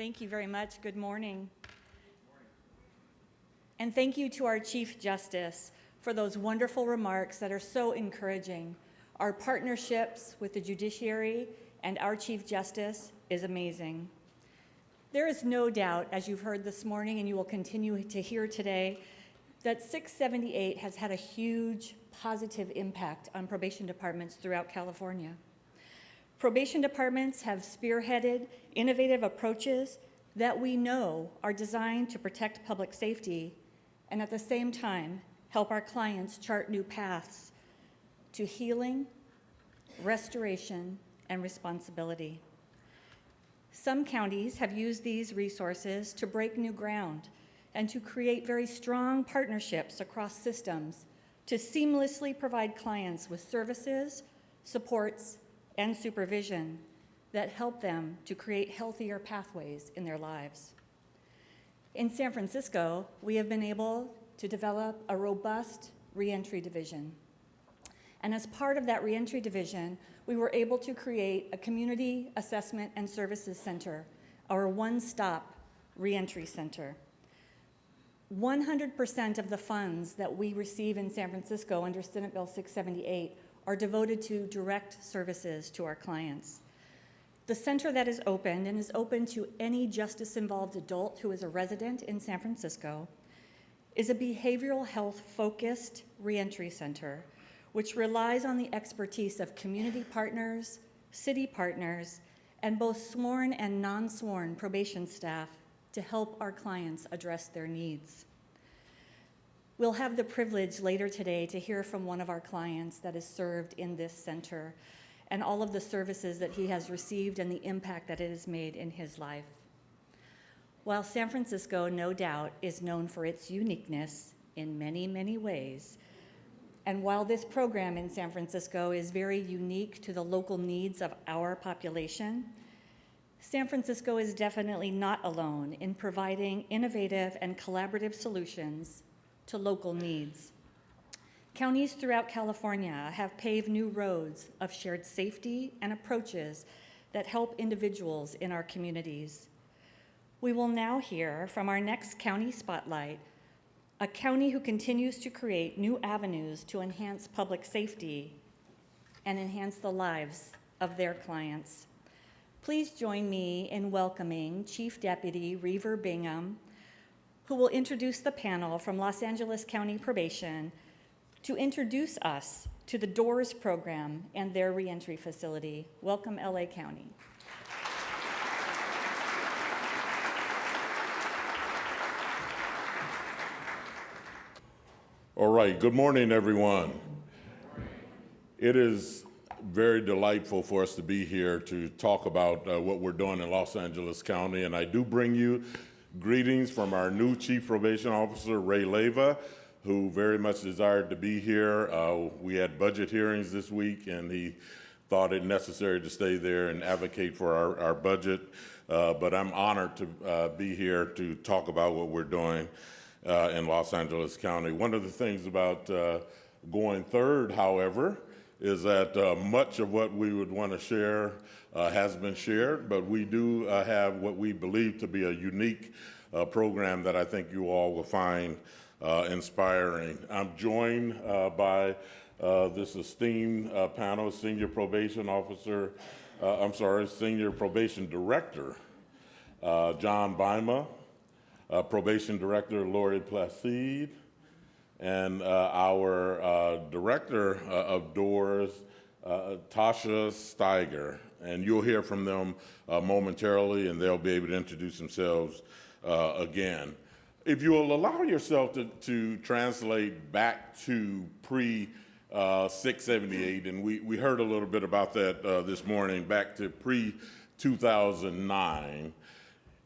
Thank you very much. Good morning. And thank you to our Chief Justice for those wonderful remarks that are so encouraging. Our partnerships with the judiciary and our Chief Justice is amazing. There is no doubt, as you've heard this morning and you will continue to hear today, that 678 has had a huge positive impact on probation departments throughout California. Probation departments have spearheaded innovative approaches that we know are designed to protect public safety and at the same time help our clients chart new paths to healing, restoration, and responsibility. Some counties have used these resources to break new ground and to create very strong partnerships across systems to seamlessly provide clients with services, supports, and supervision that help them to create healthier pathways in their lives. In San Francisco, we have been able to develop a robust reentry division. And as part of that reentry division, we were able to create a community assessment and services center, our one-stop reentry center. 100% of the funds that we receive in San Francisco under Senate Bill 678 are devoted to direct services to our clients. The center that is open and is open to any justice-involved adult who is a resident in San Francisco is a behavioral health-focused reentry center, which relies on the expertise of community partners, city partners, and both sworn and non-sworn probation staff to help our clients address their needs. We'll have the privilege later today to hear from one of our clients that is served in this center and all of the services that he has received and the impact that it has made in his life. While San Francisco, no doubt, is known for its uniqueness in many, many ways, and while this program in San Francisco is very unique to the local needs of our population, San Francisco is definitely not alone in providing innovative and collaborative solutions to local needs. Counties throughout California have paved new roads of shared safety and approaches that help individuals in our communities. We will now hear from our next county spotlight, a county who continues to create new avenues to enhance public safety and enhance the lives of their clients. Please join me in welcoming Chief Deputy Reaver Bingham, who will introduce the panel from Los Angeles County Probation to introduce us to the DOORS program and their reentry facility. Welcome, LA County. All right, good morning, everyone. It is very delightful for us to be here to talk about what we're doing in Los Angeles County, and I do bring you greetings from our new Chief Probation Officer, Ray Leyva, who very much desired to be here. We had budget hearings this week, and he thought it necessary to stay there and advocate for our budget, but I'm honored to be here to talk about what we're doing in Los Angeles County. One of the things about going third, however, is that much of what we would want to share has been shared, but we do have what we believe to be a unique program that I think you all will find inspiring. I'm joined by this esteemed panel, Senior Probation Director, John Bima, Probation Director, Lori Placide, and our Director of DOORS, Tasha Steiger. And you'll hear from them momentarily, and they'll be able to introduce themselves again. If you will allow yourself to translate back to pre-678, and we heard a little bit about that this morning, back to pre-2009,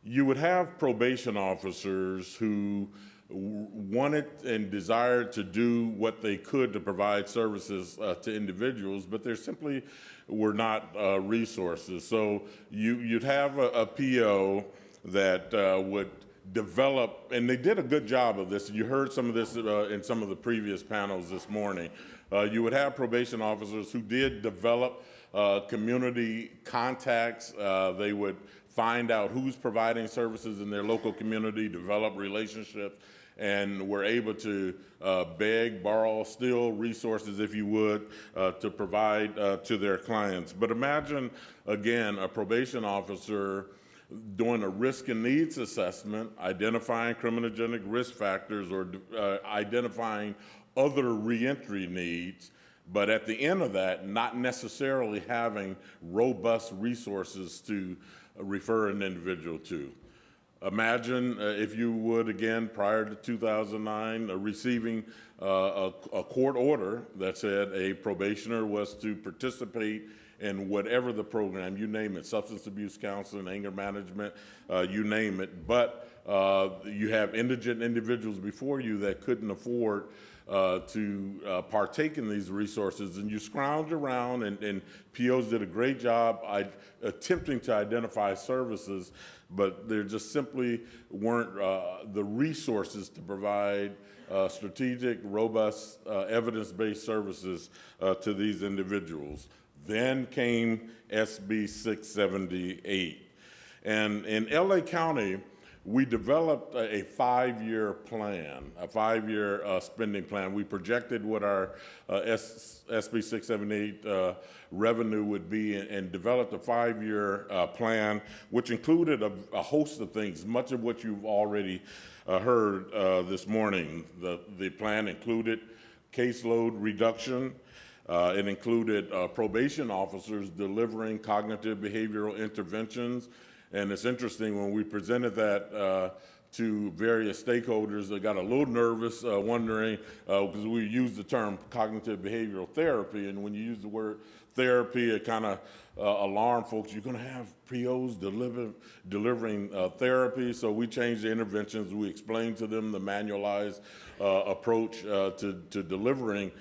you would have probation officers who wanted and desired to do what they could to provide services to individuals, but there simply were not resources. So you'd have a PO that would develop, and they did a good job of this. You heard some of this in some of the previous panels this morning. You would have probation officers who did develop community contacts. They would find out who's providing services in their local community, develop relationships, and were able to beg, borrow, steal resources, if you would, to provide to their clients. But imagine, again, a probation officer doing a risk and needs assessment, identifying criminogenic risk factors or identifying other reentry needs, but at the end of that, not necessarily having robust resources to refer an individual to. Imagine, if you would, again, prior to 2009, receiving a court order that said a probationer was to participate in whatever the program, you name it, substance abuse counseling, anger management, you name it, but you have indigent individuals before you that couldn't afford to partake in these resources, and you scrounge around, and POs did a great job attempting to identify services, but there just simply weren't the resources to provide strategic, robust, evidence-based services to these individuals. Then came SB 678. And in LA County, we developed a 5-year plan, a 5-year spending plan. We projected what our SB 678 revenue would be and developed a 5-year plan, which included a host of things, much of what you've already heard this morning. The plan included caseload reduction. It included probation officers delivering cognitive behavioral interventions. And it's interesting, when we presented that to various stakeholders, they got a little nervous, wondering, because we use the term cognitive behavioral therapy, and when you use the word therapy, it kind of alarmed folks. You're going to have POs delivering therapy, so we changed the interventions. We explained to them the manualized approach to delivering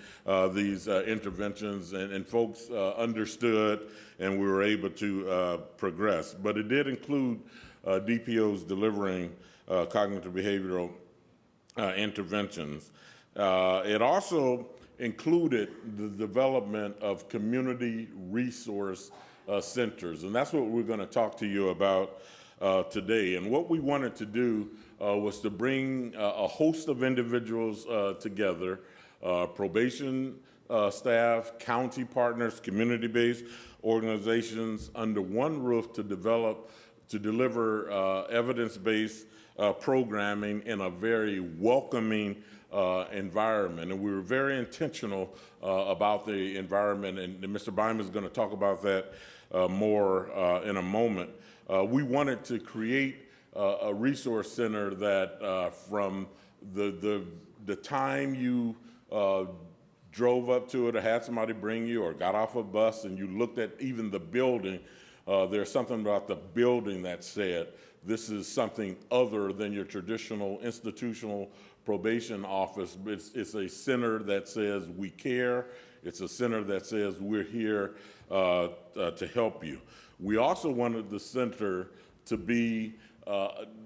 these interventions, and folks understood, and we were able to progress. But it did include DPOs delivering cognitive behavioral interventions. It also included the development of community resource centers, and that's what we're going to talk to you about today. And what we wanted to do was to bring a host of individuals together, probation staff, county partners, community-based organizations under one roof to deliver evidence-based programming in a very welcoming environment. And we were very intentional about the environment, and Mr. Bynum is going to talk about that more in a moment. We wanted to create a resource center that from the time you drove up to it or had somebody bring you or got off a bus and you looked at even the building, there's something about the building that said, this is something other than your traditional institutional probation office. It's a center that says we care. It's a center that says we're here to help you. We also wanted the center to be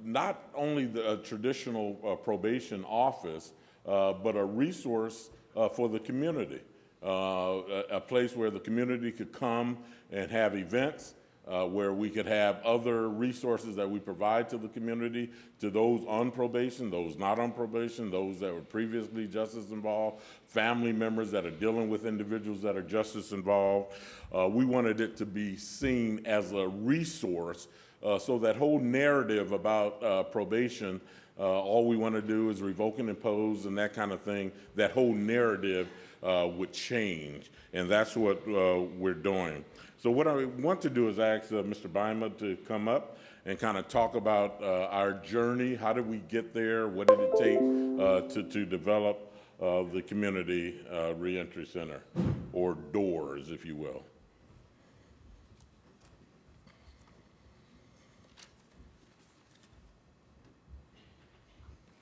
not only a traditional probation office, but a resource for the community, a place where the community could come and have events, where we could have other resources that we provide to the community, to those on probation, those not on probation, those that were previously justice involved, family members that are dealing with individuals that are justice involved. We wanted it to be seen as a resource, so that whole narrative about probation, all we want to do is revoke and impose and that kind of thing, that whole narrative would change, and that's what we're doing. So what I want to do is ask Mr. Bynum to come up and kind of talk about our journey. How did we get there? What did it take to develop the Community Reentry Center, or DOORS, if you will?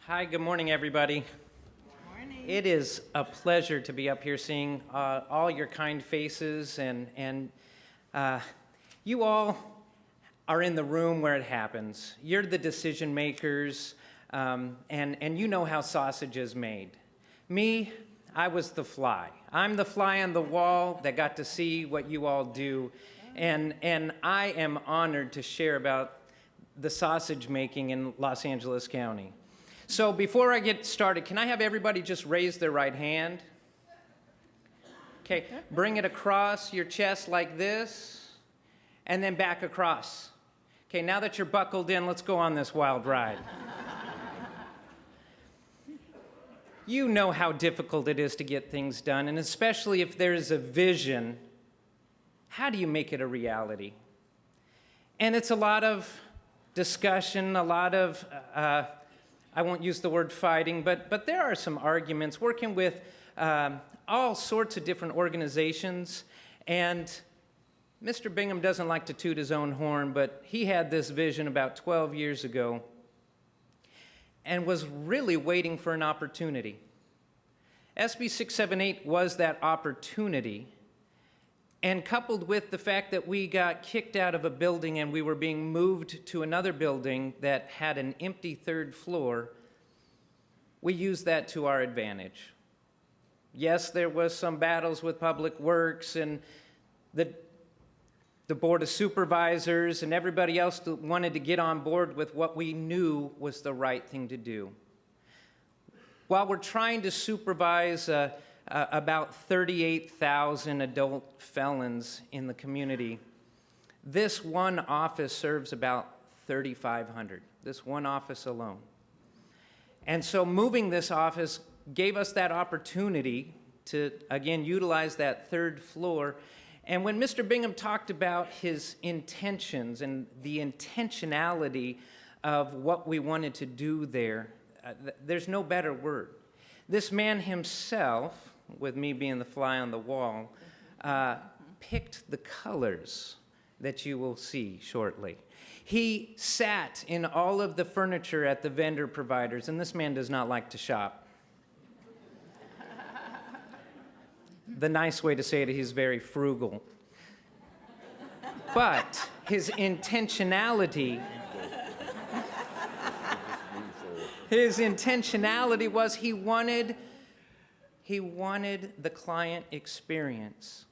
Hi, good morning, everybody. Good morning. It is a pleasure to be up here seeing all your kind faces, and you all are in the room where it happens. You're the decision makers, and you know how sausage is made. Me, I was the fly. I'm the fly on the wall that got to see what you all do, and I am honored to share about the sausage making in Los Angeles County. So before I get started, can I have everybody just raise their right hand? Okay, bring it across your chest like this, and then back across. Okay, now that you're buckled in, let's go on this wild ride. You know how difficult it is to get things done, and especially if there's a vision, how do you make it a reality? And it's a lot of discussion, a lot of, I won't use the word fighting, but there are some arguments working with all sorts of different organizations. And Mr. Bingham doesn't like to toot his own horn, but he had this vision about 12 years ago and was really waiting for an opportunity. SB 678 was that opportunity, and coupled with the fact that we got kicked out of a building and we were being moved to another building that had an empty third floor, we used that to our advantage. Yes, there was some battles with Public Works and the Board of Supervisors and everybody else that wanted to get on board with what we knew was the right thing to do. While we're trying to supervise about 38,000 adult felons in the community, this one office serves about 3,500, this one office alone. And so moving this office gave us that opportunity to, again, utilize that third floor. And when Mr. Bingham talked about his intentions and the intentionality of what we wanted to do there, there's no better word. This man himself, with me being the fly on the wall, picked the colors that you will see shortly. He sat in all of the furniture at the vendor providers, and this man does not like to shop. The nice way to say it, he's very frugal. But his intentionality was he wanted the client experience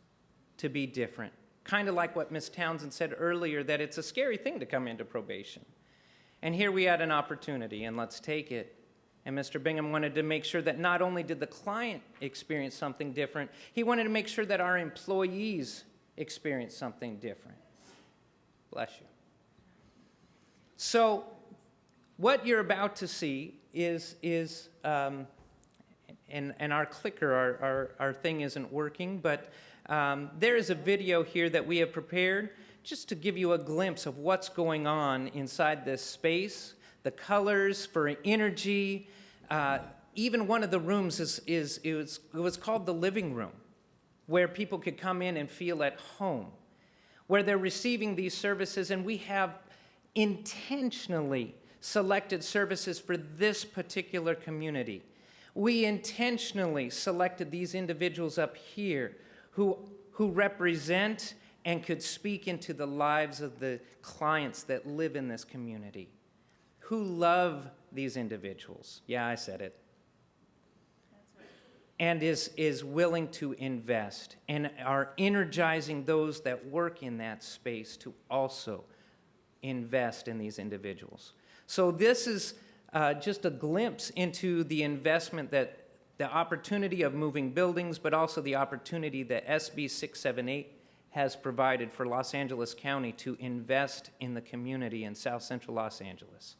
to be different. Kind of like what Ms. Townsend said earlier, that it's a scary thing to come into probation. And here we had an opportunity, and let's take it. And Mr. Bingham wanted to make sure that not only did the client experience something different, he wanted to make sure that our employees experienced something different. Bless you. So what you're about to see is and our clicker, our thing isn't working, but there is a video here that we have prepared just to give you a glimpse of what's going on inside this space, the colors for energy. Even one of the rooms it was called the living room, where people could come in and feel at home, where they're receiving these services, and we have intentionally selected services for this particular community. We intentionally selected these individuals up here who represent and could speak into the lives of the clients that live in this community, who love these individuals. Yeah, I said it. That's right. And is willing to invest and are energizing those that work in that space to also invest in these individuals. So this is just a glimpse into the investment that the opportunity of moving buildings, but also the opportunity that SB 678 has provided for Los Angeles County to invest in the community in South Central Los Angeles.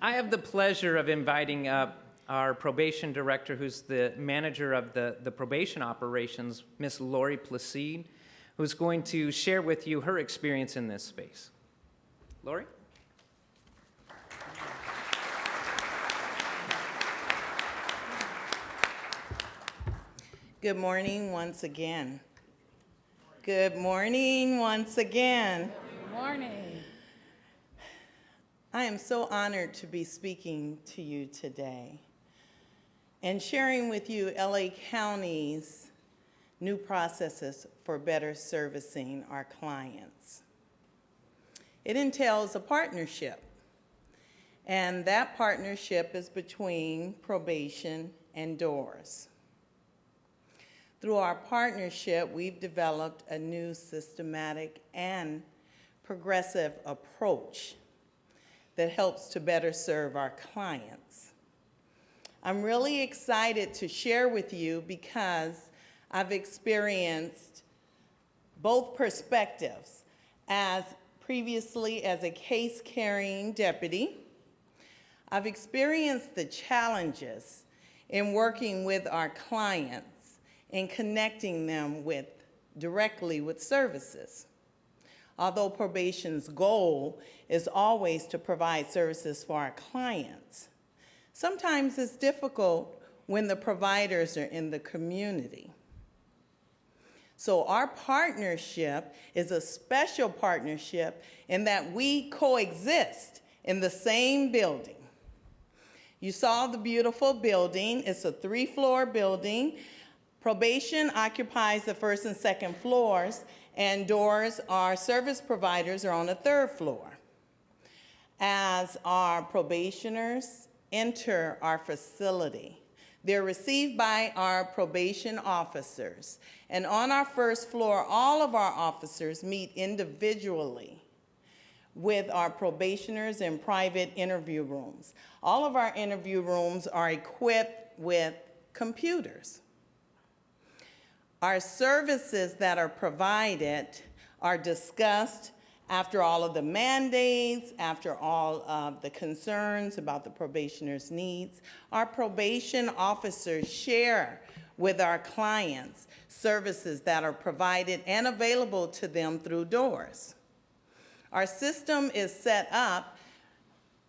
I have the pleasure of inviting up our probation director, who's the manager of the probation operations, Miss Lori Placide, who's going to share with you her experience in this space. Lori? Good morning once again. Good morning once again. Good morning. I am so honored to be speaking to you today and sharing with you LA County's new processes for better servicing our clients. It entails a partnership, and that partnership is between probation and DOORS. Through our partnership, we've developed a new systematic and progressive approach that helps to better serve our clients. I'm really excited to share with you because I've experienced both perspectives as previously as a case-carrying deputy. I've experienced the challenges in working with our clients and connecting them directly with services. Although probation's goal is always to provide services for our clients, sometimes it's difficult when the providers are in the community. So our partnership is a special partnership in that we coexist in the same building. You saw the beautiful building. It's a 3-floor building. Probation occupies the 1st and 2nd floors, and doors, our service providers, are on the 3rd floor. As our probationers enter our facility, they're received by our probation officers. And on our 1st floor, all of our officers meet individually with our probationers in private interview rooms. All of our interview rooms are equipped with computers. Our services that are provided are discussed after all of the mandates, after all of the concerns about the probationer's needs. Our probation officers share with our clients services that are provided and available to them through doors. Our system is set up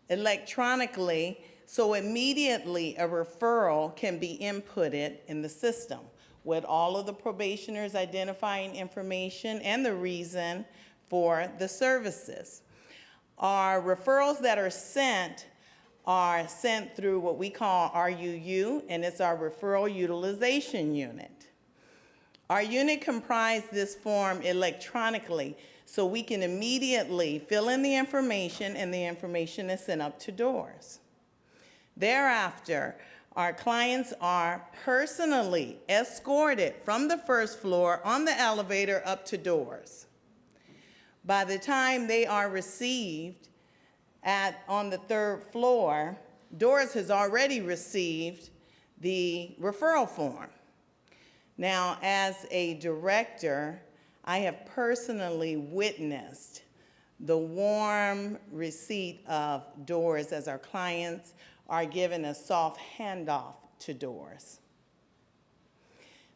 electronically, so immediately a referral can be inputted in the system with all of the probationers identifying information and the reason for the services. Our referrals that are sent through what we call RUU, and it's our Referral Utilization Unit. Our unit comprised this form electronically, so we can immediately fill in the information, and the information is sent up to doors. Thereafter, our clients are personally escorted from the 1st floor on the elevator up to doors. By the time they are received on the 3rd floor, doors has already received the referral form. Now, as a director, I have personally witnessed the warm receipt of doors as our clients are given a soft handoff to doors.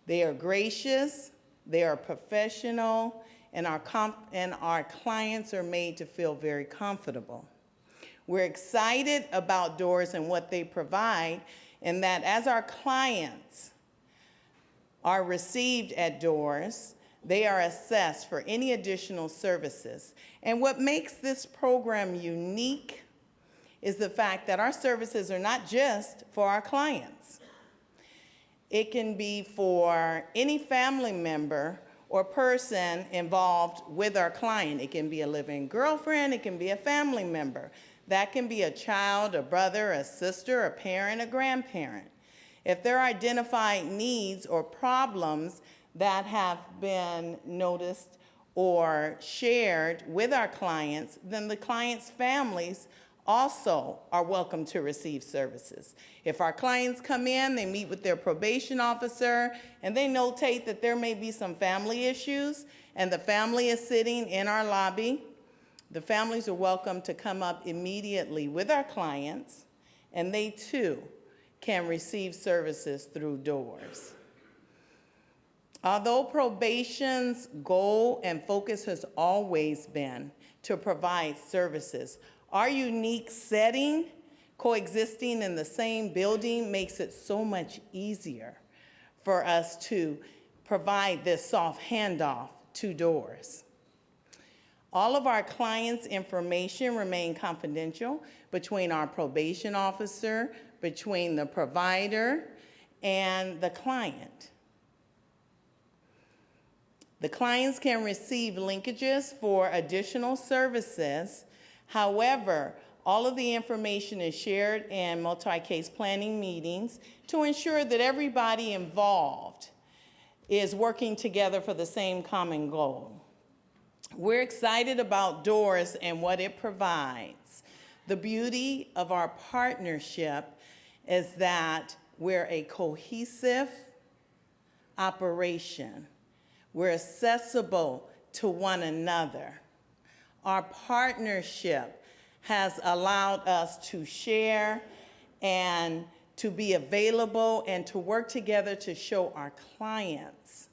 They are gracious, they are professional, and our clients are made to feel very comfortable. We're excited about doors and what they provide, and that as our clients are received at doors, they are assessed for any additional services. And what makes this program unique is the fact that our services are not just for our clients. It can be for any family member or person involved with our client. It can be a living girlfriend, it can be a family member. That can be a child, a brother, a sister, a parent, a grandparent. If there are identified needs or problems that have been noticed or shared with our clients, then the clients' families also are welcome to receive services. If our clients come in, they meet with their probation officer, and they notate that there may be some family issues, and the family is sitting in our lobby, the families are welcome to come up immediately with our clients, and they too can receive services through doors. Although probation's goal and focus has always been to provide services, our unique setting, coexisting in the same building, makes it so much easier for us to provide this soft handoff to doors. All of our clients' information remain confidential between our probation officer, between the provider, and the client. The clients can receive linkages for additional services. However, all of the information is shared in multi-case planning meetings to ensure that everybody involved is working together for the same common goal. We're excited about Doors and what it provides. The beauty of our partnership is that we're a cohesive operation. We're accessible to one another. Our partnership has allowed us to share and to be available and to work together to show our clients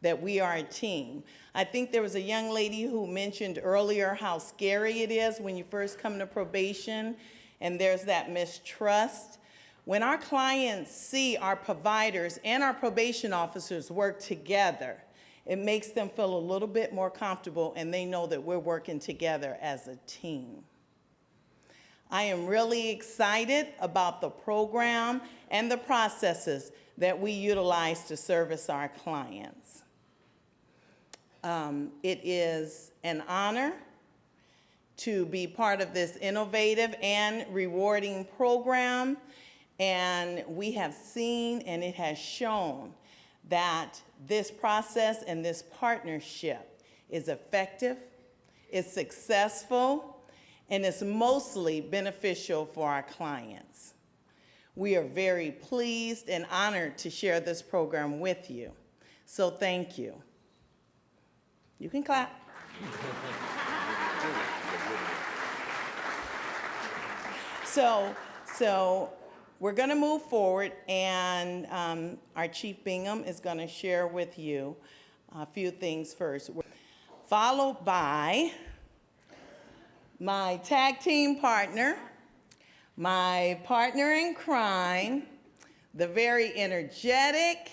that we are a team. I think there was a young lady who mentioned earlier how scary it is when you first come to probation and there's that mistrust. When our clients see our providers and our probation officers work together, it makes them feel a little bit more comfortable and they know that we're working together as a team. I am really excited about the program and the processes that we utilize to service our clients. It is an honor to be part of this innovative and rewarding program, and we have seen and it has shown that this process and this partnership is effective, it's successful, and it's mostly beneficial for our clients. We are very pleased and honored to share this program with you. So thank you. You can clap. So we're going to move forward, and our Chief Bingham is going to share with you a few things first, followed by my tag team partner, my partner in crime, the very energetic,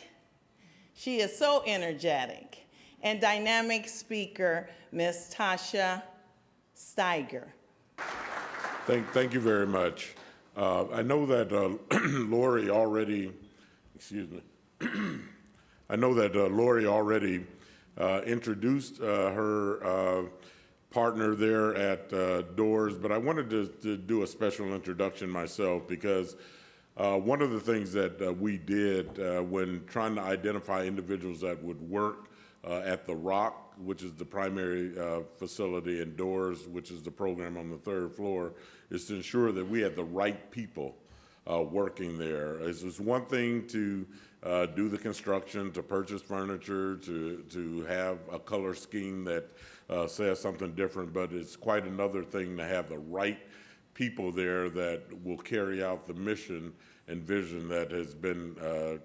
she is so energetic, and dynamic speaker, Ms. Tasha Steiger. Thank you very much. I know that Lori already, I know that Lori already introduced her partner there at Doors, but I wanted to do a special introduction myself because one of the things that we did when trying to identify individuals that would work at the Rock, which is the primary facility, and Doors, which is the program on the third floor, is to ensure that we had the right people working there. It's one thing to do the construction, to purchase furniture, to have a color scheme that says something different, but it's quite another thing to have the right people there that will carry out the mission and vision that has been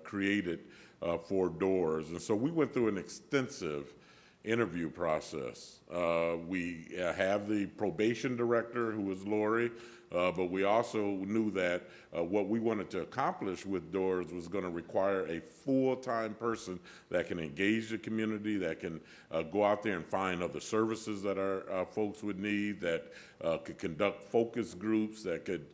created for Doors. And so we went through an extensive interview process. We have the probation director, who is Lori, but we also knew that what we wanted to accomplish with Doors was going to require a full-time person that can engage the community, that can go out there and find other services that our folks would need, that could conduct focus groups, that could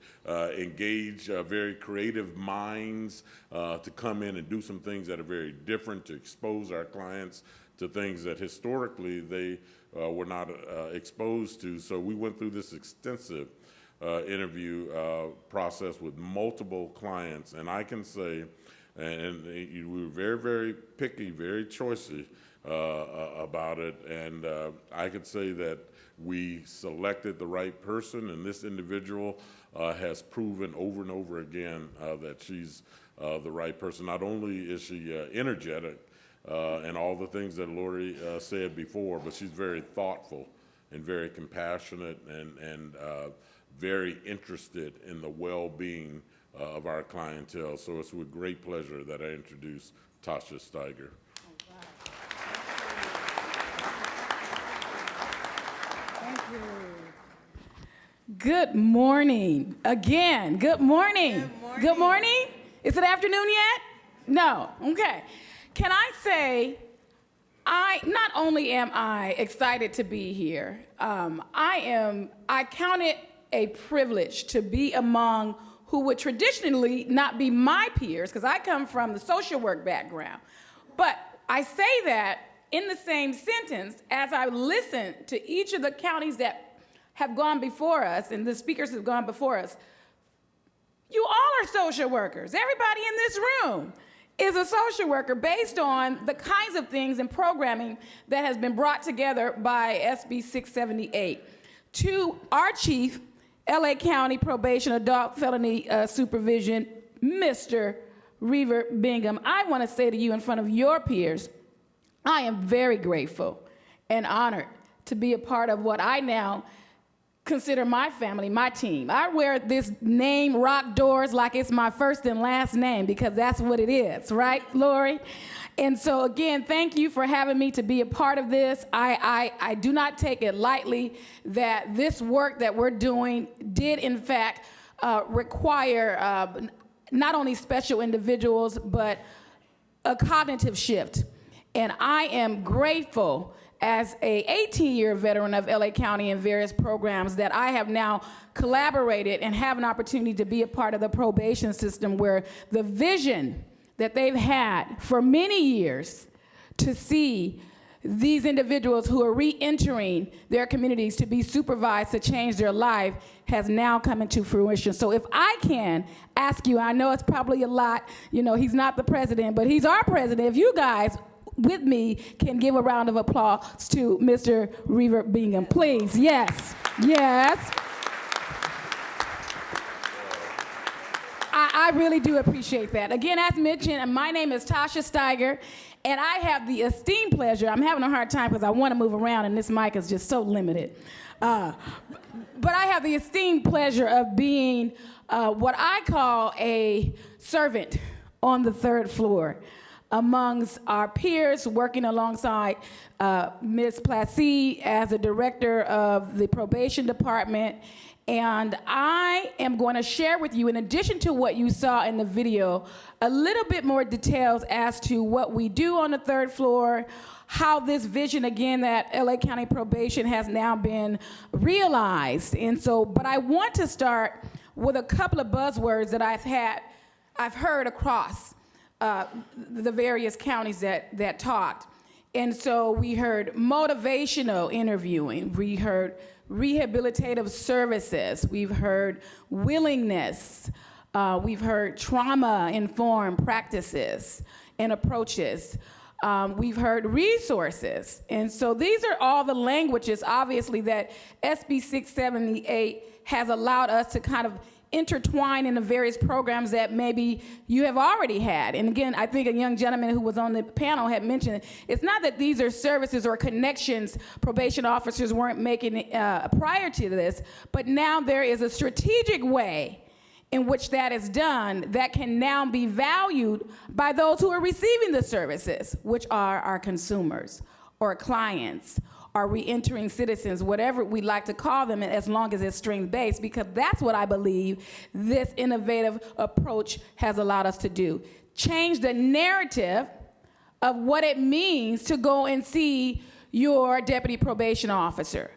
engage very creative minds to come in and do some things that are very different, to expose our clients to things that historically they were not exposed to. So we went through this extensive interview process with multiple clients, and I can say, and we were very, very picky, very choosy about it, and I could say that we selected the right person, and this individual has proven over and over again that she's the right person. Not only is she energetic, and all the things that Lori said before, but she's very thoughtful and very compassionate and very interested in the well-being of our clientele. So it's with great pleasure that I introduce Tasha Steiger. Thank you. Good morning. Again, good morning. Good morning. Good morning? Is it afternoon yet? No. Okay. Can I say, not only am I excited to be here, I count it a privilege to be among who would traditionally not be my peers, because I come from the social work background. But I say that in the same sentence as I listen to each of the counties that have gone before us, and the speakers have gone before us. You all are social workers, everybody in this room. is a social worker based on the kinds of things and programming that has been brought together by SB 678. To our chief, LA County Probation Adult Felony Supervision, Mr. Reaver Bingham, I want to say to you in front of your peers, I am very grateful and honored to be a part of what I now consider my family, my team. I wear this name, Rock Doors, like it's my first and last name, because that's what it is, right, Lori? And so again, thank you for having me to be a part of this. I do not take it lightly that this work that we're doing did in fact require not only special individuals, but a cognitive shift. And I am grateful as a 18-year veteran of LA County in various programs that I have now collaborated and have an opportunity to be a part of the probation system, where the vision that they've had for many years to see these individuals who are re-entering their communities to be supervised to change their life has now come into fruition. So if I can ask you, I know it's probably a lot, you know, he's not the president, but he's our president. If you guys with me can give a round of applause to Mr. Reaver Bingham, please. Yes, yes. I really do appreciate that. Again, as mentioned, my name is Tasha Steiger, and I have the esteemed pleasure, I'm having a hard time because I want to move around and this mic is just so limited. But I have the esteemed pleasure of being what I call a servant on the third floor amongst our peers, working alongside Ms. Placide as the director of the probation department. And I am going to share with you, in addition to what you saw in the video, a little bit more details as to what we do on the third floor, how this vision, again, that LA County Probation has now been realized. And so, but I want to start with a couple of buzzwords that I've heard across the various counties that talked. And so we heard motivational interviewing, we heard rehabilitative services, we've heard willingness, we've heard trauma-informed practices and approaches, we've heard resources. And so these are all the languages, obviously, that SB 678 has allowed us to kind of intertwine in the various programs that maybe you have already had. And again, I think a young gentleman who was on the panel had mentioned, it's not that these are services or connections probation officers weren't making prior to this, but now there is a strategic way in which that is done that can now be valued by those who are receiving the services, which are our consumers or clients, are re-entering citizens, whatever we like to call them, as long as it's strength-based, because that's what I believe this innovative approach has allowed us to do. Change the narrative of what it means to go and see your deputy probation officer.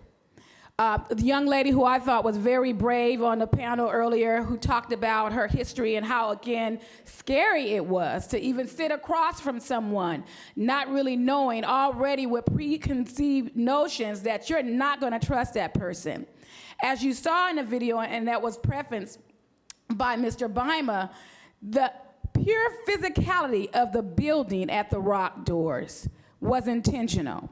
The young lady who I thought was very brave on the panel earlier, who talked about her history and how, again, scary it was to even sit across from someone, not really knowing, already with preconceived notions that you're not going to trust that person. As you saw in the video, and that was prefaced by Mr. Bima, the pure physicality of the building at the Rock Doors was intentional.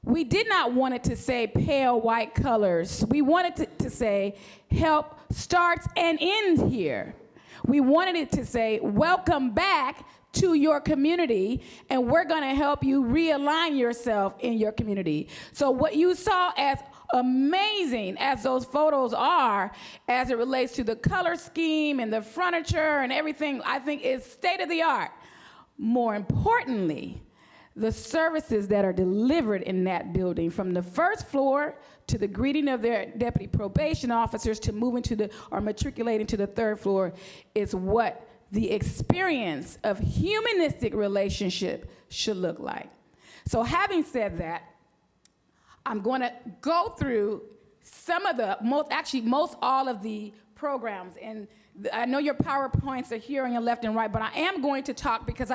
We did not want it to say pale white colors. We wanted it to say help starts and ends here. We wanted it to say welcome back to your community, and we're going to help you realign yourself in your community. So what you saw, as amazing as those photos are, as it relates to the color scheme and the furniture and everything, I think is state of the art. More importantly, the services that are delivered in that building, from the first floor to the greeting of their deputy probation officers to moving to the, or matriculating to the third floor, is what the experience of humanistic relationship should look like. So having said that, I'm going to go through some of the, most all of the programs, and I know your PowerPoints are here on your left and right, but I am going to talk because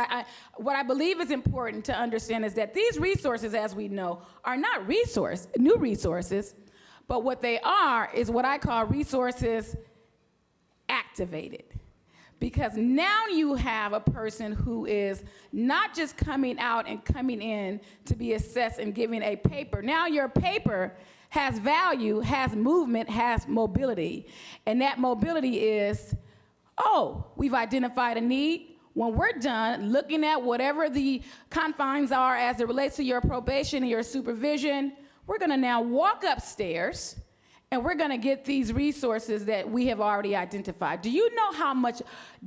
what I believe is important to understand is that these resources, as we know, are not new resources, but what they are is what I call resources activated. because now you have a person who is not just coming out and coming in to be assessed and giving a paper. Now your paper has value, has movement, has mobility. And that mobility is, oh, we've identified a need. When we're done looking at whatever the confines are as it relates to your probation and your supervision, we're gonna now walk upstairs and we're gonna get these resources that we have already identified. Do you know how much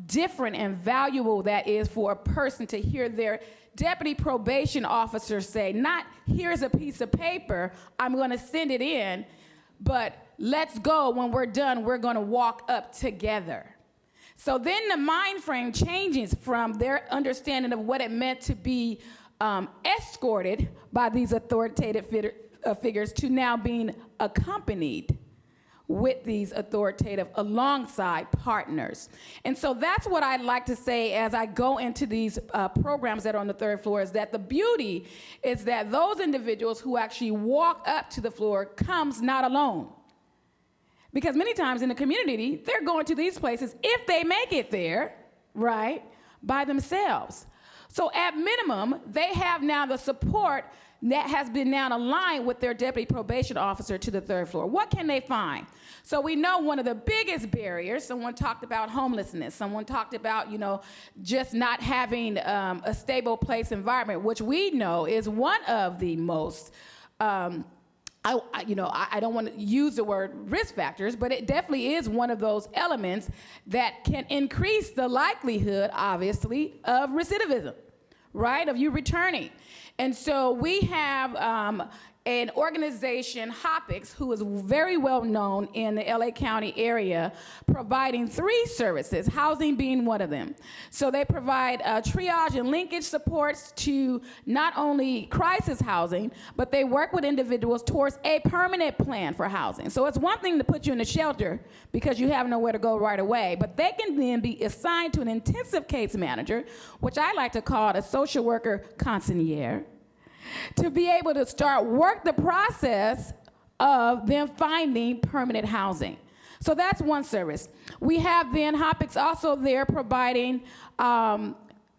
different and valuable that is for a person to hear their deputy probation officer say, not here's a piece of paper, I'm gonna send it in, but let's go, when we're done, we're gonna walk up together. So then the mind frame changes from their understanding of what it meant to be escorted by these authoritative figures to now being accompanied with these authoritative alongside partners. And so that's what I'd like to say as I go into these programs that are on the third floor, is that the beauty is that those individuals who actually walk up to the floor comes not alone. Because many times in the community, they're going to these places, if they make it there, right, by themselves. So at minimum, they have now the support that has been now aligned with their deputy probation officer to the third floor. What can they find? So we know one of the biggest barriers, someone talked about homelessness, someone talked about, just not having a stable place environment, which we know is one of the most, I don't want to use the word risk factors, but it definitely is one of those elements that can increase the likelihood, obviously, of recidivism, right, of you returning. And so we have an organization, HOPIX, who is very well known in the LA County area, providing 3 services, housing being one of them. So they provide triage and linkage supports to not only crisis housing, but they work with individuals towards a permanent plan for housing. So it's one thing to put you in a shelter because you have nowhere to go right away, but they can then be assigned to an intensive case manager, which I like to call a social worker consigliere, to be able to work the process of them finding permanent housing. So that's one service. We have then HOPIX also there providing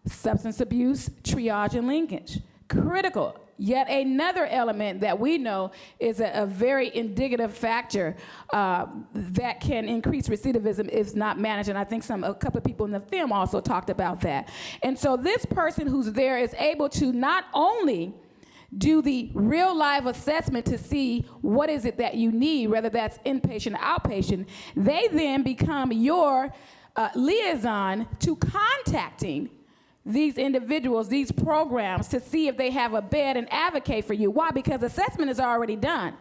substance abuse, triage, and linkage. Critical. Yet another element that we know is a very indicative factor that can increase recidivism if not managed. And I think a couple of people in the film also talked about that. And so this person who's there is able to not only do the real life assessment to see what is it that you need, whether that's inpatient or outpatient, they then become your liaison to contacting these individuals, these programs, to see if they have a bed and advocate for you. Why? Because assessment is already done.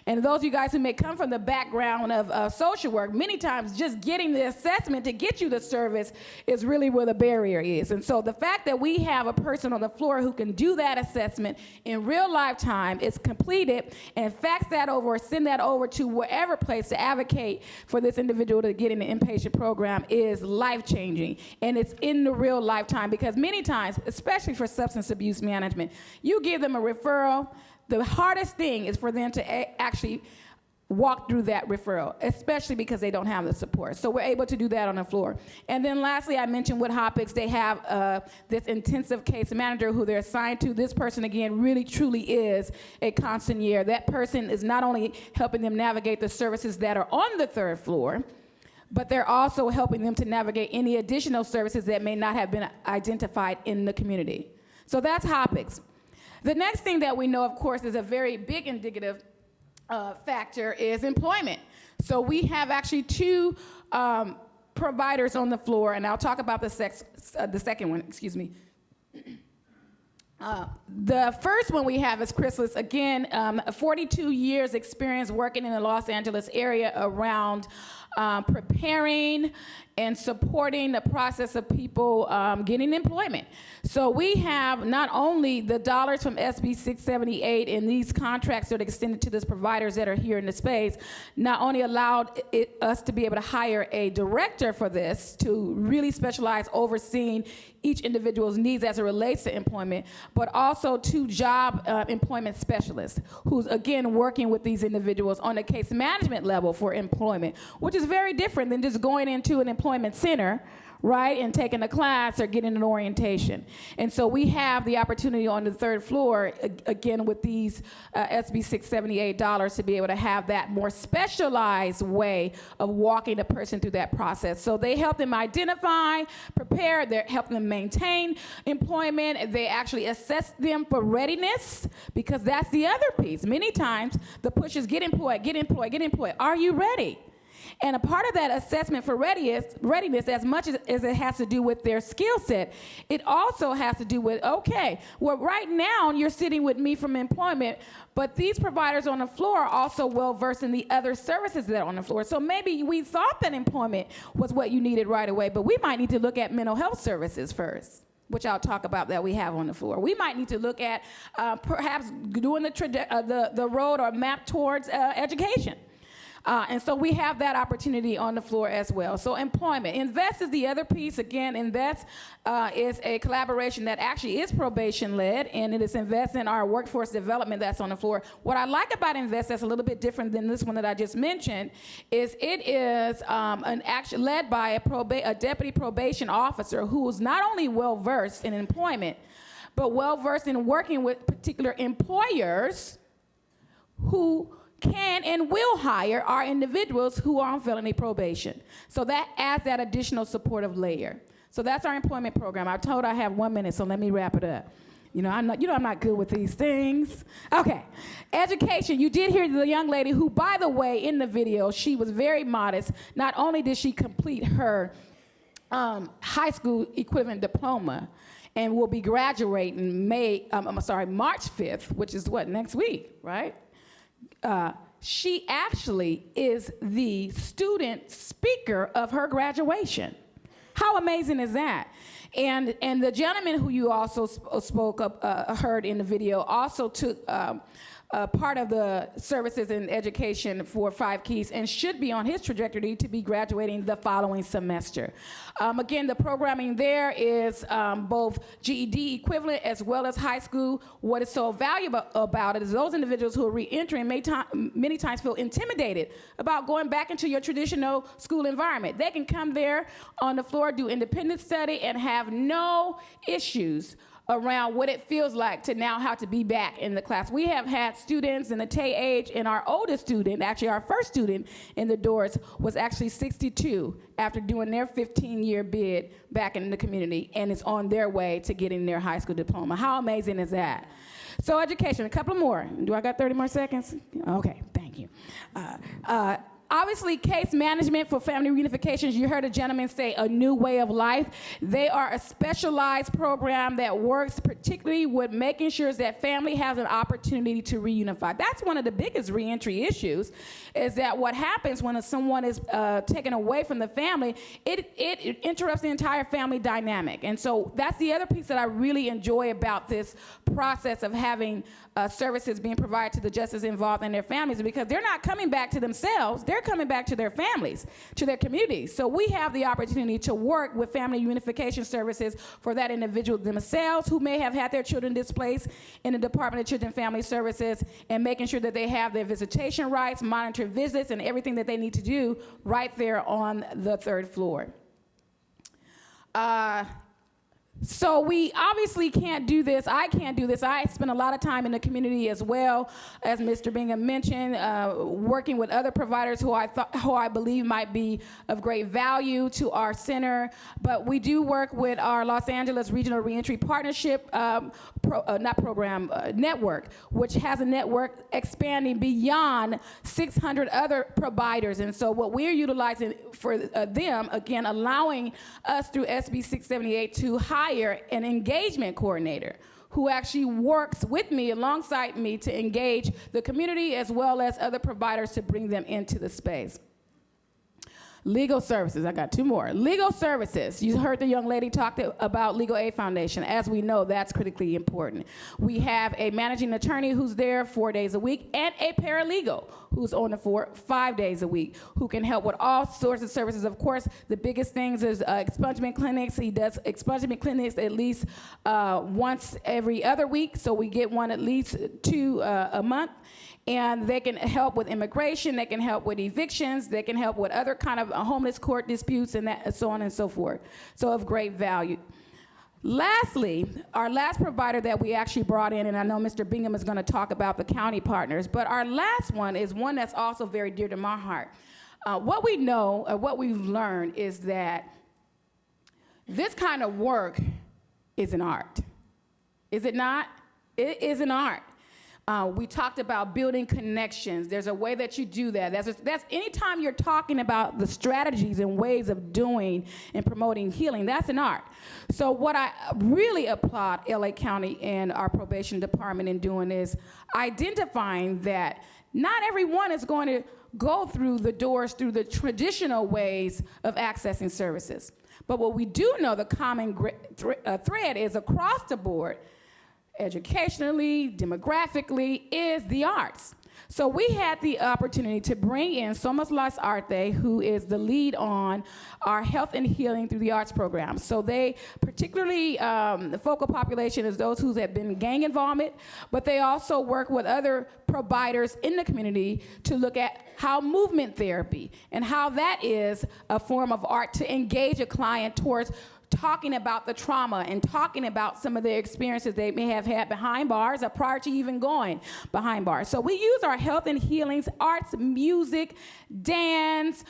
And those of you guys who may come from the background of social work, many times just getting the assessment to get you the service is really where the barrier is. And so the fact that we have a person on the floor who can do that assessment in real life time, is completed, and fax that over or send that over to wherever place to advocate for this individual to get in the inpatient program is life-changing. And it's in the real lifetime, because many times, especially for substance abuse management, you give them a referral. The hardest thing is for them to actually walk through that referral, especially because they don't have the support. So we're able to do that on the floor. And then lastly, I mentioned with HOPIX, they have this intensive case manager who they're assigned to. This person, again, really truly is a consigliere. That person is not only helping them navigate the services that are on the third floor, but they're also helping them to navigate any additional services that may not have been identified in the community. So that's HOPIX. The next thing that we know, of course, is a very big indicative factor is employment. So we have actually 2 providers on the floor, and I'll talk about the second one, excuse me. The first one we have is Chrysalis. Again, 42 years experience working in the Los Angeles area around preparing and supporting the process of people getting employment. So we have not only the dollars from SB 678 and these contracts that are extended to these providers that are here in the space, not only allowed us to be able to hire a director for this to really specialize overseeing each individual's needs as it relates to employment, but also 2 job employment specialists who's, again, working with these individuals on a case management level for employment, which is very different than just going into an employment center, right, and taking a class or getting an orientation. And so we have the opportunity on the third floor, again, with these SB 678 dollars to be able to have that more specialized way of walking a person through that process. So they help them identify, prepare, they help them maintain employment. They actually assess them for readiness, because that's the other piece. Many times the push is get employed, get employed, get employed. Are you ready? And a part of that assessment for readiness, as much as it has to do with their skill set, it also has to do with, okay, well, right now you're sitting with me from employment, but these providers on the floor are also well-versed in the other services that are on the floor. So maybe we thought that employment was what you needed right away, but we might need to look at mental health services first, which I'll talk about that we have on the floor. We might need to look at perhaps doing the road or map towards education. And so we have that opportunity on the floor as well. So employment. Invest is the other piece. Again, Invest is a collaboration that actually is probation-led, and it is Invest in our workforce development that's on the floor. What I like about Invest that's a little bit different than this one that I just mentioned is it is an action led by a deputy probation officer who is not only well-versed in employment, but well-versed in working with particular employers who can and will hire our individuals who are on felony probation. So that adds that additional supportive layer. So that's our employment program. I'm told I have 1 minute, so let me wrap it up. I'm not good with these things. Okay, education. You did hear the young lady who, by the way, in the video, she was very modest. Not only did she complete her high school equivalent diploma, and will be graduating March 5th, which is what, next week, right? She actually is the student speaker of her graduation. How amazing is that? And the gentleman who you also heard in the video also took part of the services in education for 5 Keys and should be on his trajectory to be graduating the following semester. Again, the programming there is both GED equivalent as well as high school. What is so valuable about it is those individuals who are re-entering many times feel intimidated about going back into your traditional school environment. They can come there on the floor, do independent study, and have no issues around what it feels like to now have to be back in the class. We have had students in the Tay age, and our oldest student, actually our first student in the doors, was actually 62 after doing their 15-year bid back in the community, and is on their way to getting their high school diploma. How amazing is that? So education, a couple more. Do I got 30 more seconds? Okay, thank you. Obviously, case management for family reunifications, you heard a gentleman say a new way of life. They are a specialized program that works particularly with making sure that family has an opportunity to reunify. That's one of the biggest reentry issues, is that what happens when someone is taken away from the family, it interrupts the entire family dynamic. And so that's the other piece that I really enjoy about this process of having services being provided to the justice involved and their families, because they're not coming back to themselves, they're coming back to their families, to their communities. So we have the opportunity to work with family unification services for that individual themselves who may have had their children displaced in the Department of Children and Family Services, and making sure that they have their visitation rights, monitor visits, and everything that they need to do right there on the third floor. So we obviously can't do this. I can't do this. I spend a lot of time in the community as well, as Mr. Bingham mentioned, working with other providers who I believe might be of great value to our center. But we do work with our Los Angeles Regional Reentry Partnership network, which has a network expanding beyond 600 other providers. And so what we're utilizing for them, again, allowing us through SB 678 to hire an engagement coordinator who actually works with me, alongside me, to engage the community as well as other providers to bring them into the space. Legal services, I got 2 more. Legal services, you heard the young lady talk about Legal Aid Foundation. As we know, that's critically important. We have a managing attorney who's there 4 days a week, and a paralegal who's on the floor 5 days a week, who can help with all sorts of services. Of course, the biggest things is expungement clinics. He does expungement clinics at least once every other week, so we get one at least 2 a month. And they can help with immigration, they can help with evictions, they can help with other kind of homeless court disputes and that, and so on and so forth. So of great value. Lastly, our last provider that we actually brought in, and I know Mr. Bingham is going to talk about the county partners, but our last one is one that's also very dear to my heart. What we know, what we've learned is that this kind of work is an art. Is it not? It is an art. We talked about building connections. There's a way that you do that. That's anytime you're talking about the strategies and ways of doing and promoting healing, that's an art. So what I really applaud LA County and our probation department in doing is identifying that not everyone is going to go through the doors through the traditional ways of accessing services. But what we do know, the common thread is across the board, educationally, demographically, is the arts. So we had the opportunity to bring in Somos Las Artes, who is the lead on our health and healing through the arts program. So they particularly, the focal population is those who have been gang involvement, but they also work with other providers in the community to look at how movement therapy and how that is a form of art to engage a client towards talking about the trauma and talking about some of the experiences they may have had behind bars or prior to even going behind bars. So we use our health and healings, arts, music, dance,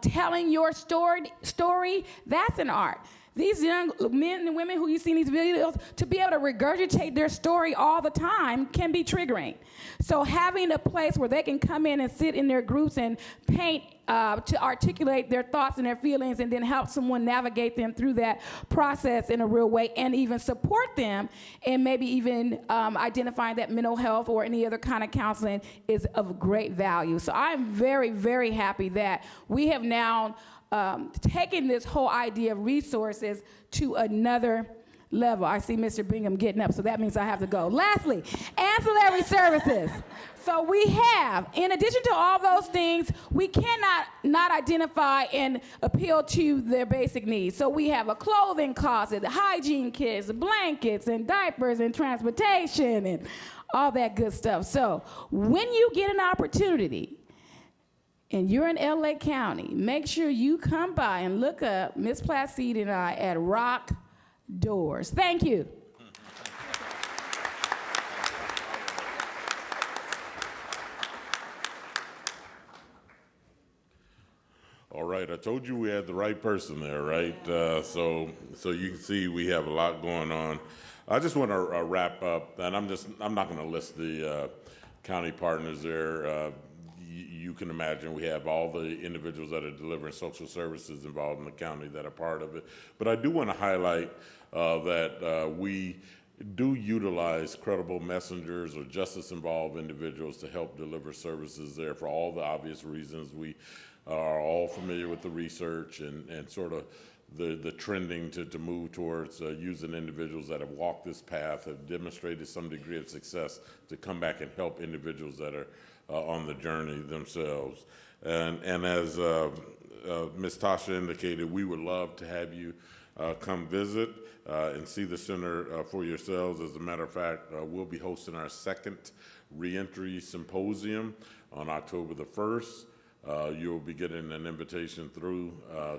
telling your story, that's an art. These young men and women who you see in these videos, to be able to regurgitate their story all the time can be triggering. So having a place where they can come in and sit in their groups and paint to articulate their thoughts and their feelings and then help someone navigate them through that process in a real way and even support them and maybe even identifying that mental health or any other kind of counseling is of great value. So I'm very, very happy that we have now taking this whole idea of resources to another level. I see Mr. Bingham getting up, so that means I have to go. Lastly, ancillary services. So we have, in addition to all those things, we cannot not identify and appeal to their basic needs. So we have a clothing closet, hygiene kits, blankets, and diapers, and transportation, and all that good stuff. So when you get an opportunity, and you're in LA County, make sure you come by and look up Ms. Placide and I at Rock Doors. Thank you. All right, I told you we had the right person there, right? So you can see we have a lot going on. I just want to wrap up, and I'm not going to list the county partners there. You can imagine we have all the individuals that are delivering social services involved in the county that are part of it. But I do want to highlight that we do utilize credible messengers or justice-involved individuals to help deliver services there for all the obvious reasons. We are all familiar with the research and sort of the trending to move towards using individuals that have walked this path, have demonstrated some degree of success to come back and help individuals that are on the journey themselves. And as Ms. Tasha indicated, we would love to have you come visit and see the center for yourselves. As a matter of fact, we'll be hosting our second reentry symposium on October the 1st. You'll be getting an invitation through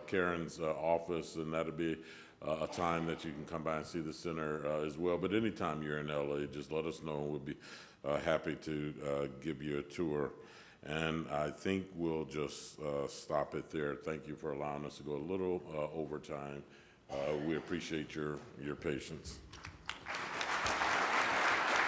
Karen's office, and that'll be a time that you can come by and see the center as well. But anytime you're in LA, just let us know. We'll be happy to give you a tour. And I think we'll just stop it there. Thank you for allowing us to go a little over time. We appreciate your patience.